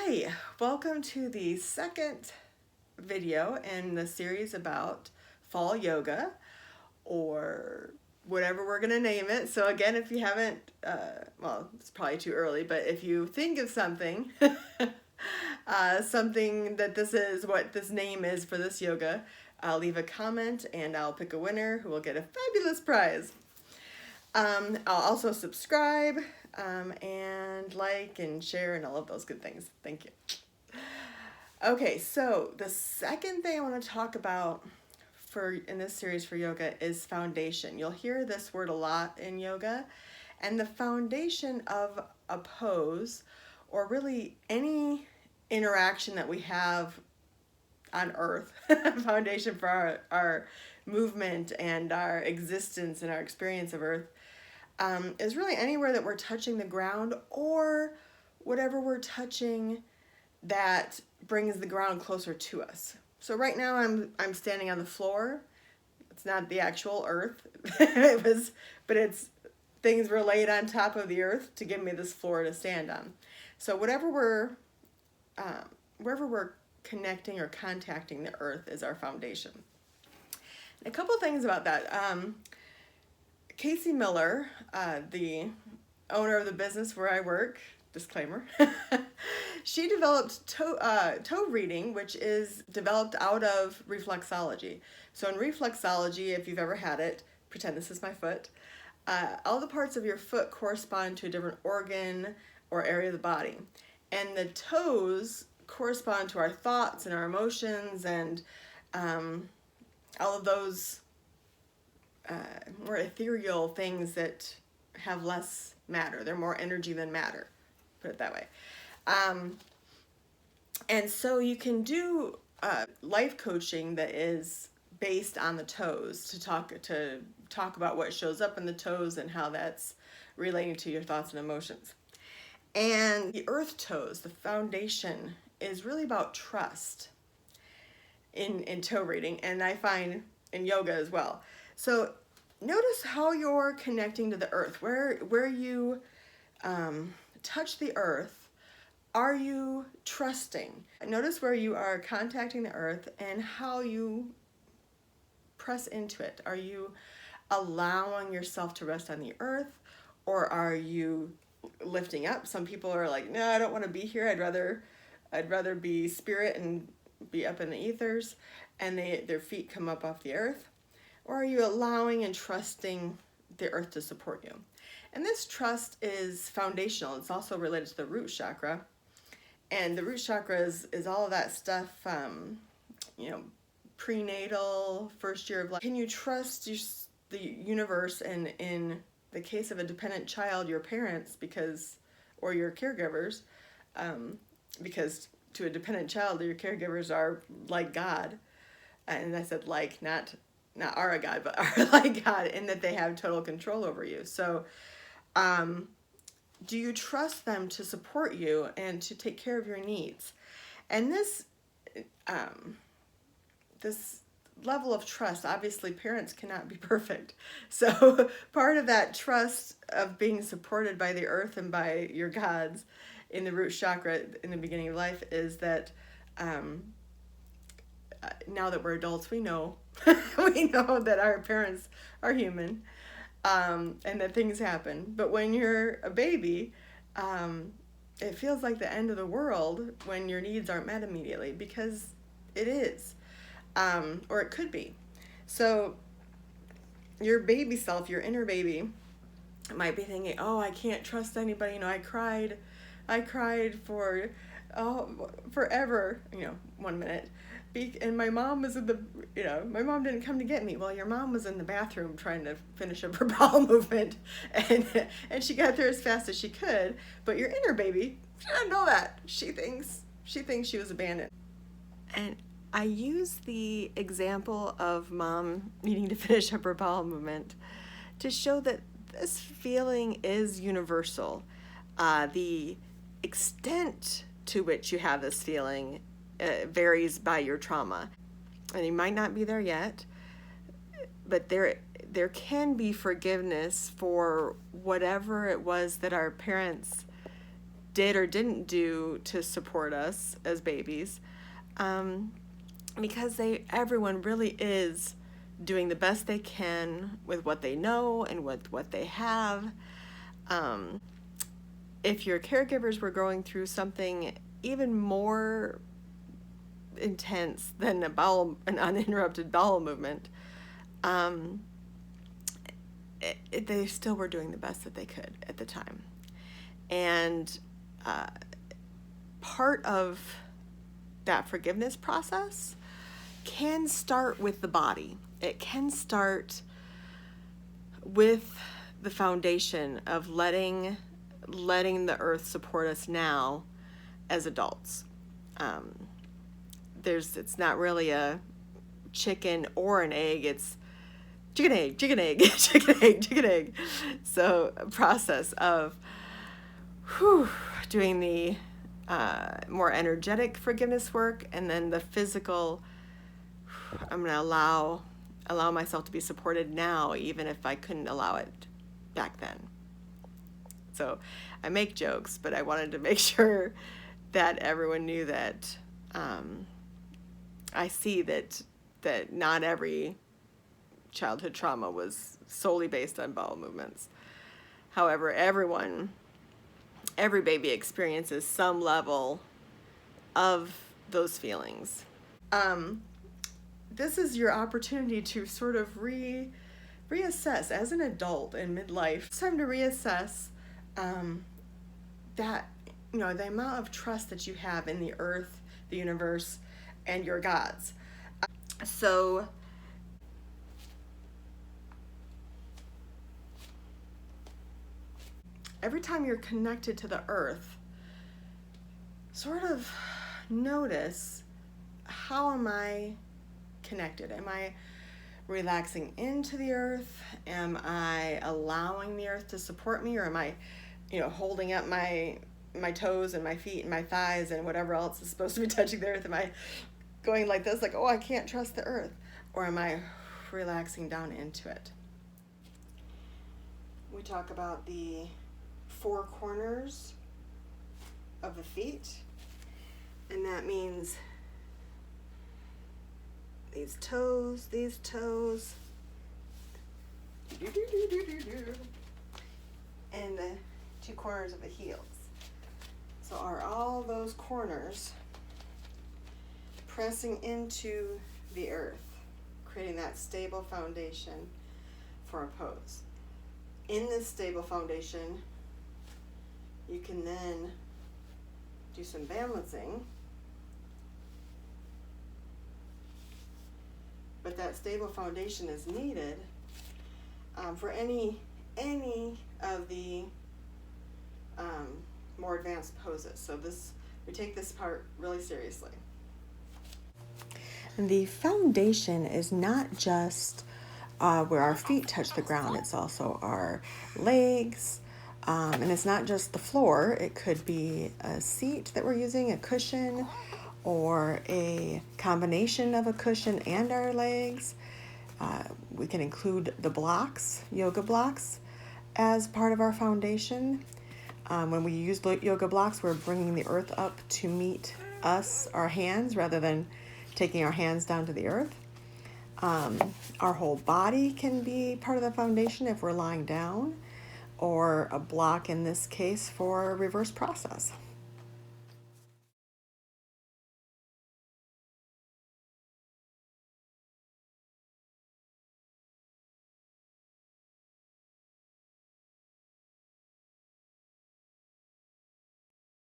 Hi, welcome to the second video in the series about fall yoga, or whatever we're gonna name it. So again, if you haven't, well, it's probably too early, but if you think of something, something that this is, what this name is for this yoga, leave a comment and I'll pick a winner who will get a fabulous prize. I'll also subscribe and like and share and all of those good things. Thank you. Okay, so the second thing I want to talk about in this series for yoga is foundation. You'll hear this word a lot in yoga, and the foundation of a pose, or really any interaction that we have on earth, foundation for our movement and our existence and our experience of earth, is really anywhere that we're touching the ground, or whatever we're touching that brings the ground closer to us. So right now I'm standing on the floor. It's not the actual earth. But it's things were laid on top of the earth to give me this floor to stand on. So wherever we're connecting or contacting the earth is our foundation. A couple things about that. Casey Miller, the owner of the business where I work, disclaimer, she developed toe reading, which is developed out of reflexology. So in reflexology, if you've ever had it, pretend this is my foot, all the parts of your foot correspond to a different organ or area of the body. And the toes correspond to our thoughts and our emotions and all of those more ethereal things that have less matter. They're more energy than matter, put it that way. And so you can do life coaching that is based on the toes, to talk about what shows up in the toes and how that's relating to your thoughts and emotions. And the earth toes, the foundation, is really about trust in toe reading, and I find in yoga as well. So notice how you're connecting to the earth, where you touch the earth. Are you trusting? Notice where you are contacting the earth and how you press into it. Are you allowing yourself to rest on the earth, or are you lifting up? Some people are like, no, I don't want to be here. I'd rather be spirit and be up in the ethers, and their feet come up off the earth. Or are you allowing and trusting the earth to support you? And this trust is foundational. It's also related to the root chakra. And the root chakra is all of that stuff, prenatal, first year of life. Can you trust the universe, and in the case of a dependent child, your parents, or your caregivers, because to a dependent child, your caregivers are like God. And I said like, not are a God, but are like God, in that they have total control over you. So do you trust them to support you and to take care of your needs? And this level of trust, obviously parents cannot be perfect. So part of that trust of being supported by the earth and by your gods in the root chakra in the beginning of life is that now that we're adults, we know that our parents are human, and that things happen. But when you're a baby, it feels like the end of the world when your needs aren't met immediately, because it is, or it could be. So your baby self, your inner baby, might be thinking, oh, I can't trust anybody. I cried for forever, 1 minute. And my mom was my mom didn't come to get me. Well, your mom was in the bathroom trying to finish up her bowel movement, and she got there as fast as she could. But your inner baby, she doesn't know that. She thinks she was abandoned. And I use the example of mom needing to finish up her bowel movement to show that this feeling is universal. The extent to which you have this feeling varies by your trauma, and you might not be there yet, but there can be forgiveness for whatever it was that our parents did or didn't do to support us as babies, because everyone really is doing the best they can with what they know and with what they have. If your caregivers were going through something even more intense than an uninterrupted bowel movement, they still were doing the best that they could at the time. And part of that forgiveness process can start with the body. It can start with the foundation of letting the earth support us now as adults. It's not really a chicken or an egg. It's chicken, egg, chicken, egg, chicken, egg, chicken, egg. So a process of doing the more energetic forgiveness work, and then the physical. I'm going to allow myself to be supported now, even if I couldn't allow it back then. So I make jokes, but I wanted to make sure that everyone knew that I see that not every childhood trauma was solely based on bowel movements. However, every baby experiences some level of those feelings. This is your opportunity to sort of reassess as an adult in midlife. It's time to reassess that, the amount of trust that you have in the earth, the universe, and your gods. So every time you're connected to the earth, sort of notice, how am I connected? Am I relaxing into the earth? Am I allowing the earth to support me? Or am I, holding up my toes and my feet and my thighs and whatever else is supposed to be touching the earth? Am I going like this, like, oh, I can't trust the earth? Or am I relaxing down into it? We talk about the 4 corners of the feet, and that means these toes, and the 2 corners of the heels. So are all those corners pressing into the earth, creating that stable foundation for a pose. In this stable foundation, you can then do some balancing, but that stable foundation is needed for any of the more advanced poses. So we take this part really seriously. The foundation is not just where our feet touch the ground. It's also our legs, and it's not just the floor. It could be a seat that we're using, a cushion, or a combination of a cushion and our legs. We can include the blocks, yoga blocks, as part of our foundation. When we use yoga blocks, we're bringing the earth up to meet us, our hands, rather than taking our hands down to the earth. Our whole body can be part of the foundation if we're lying down, or a block in this case for reverse process.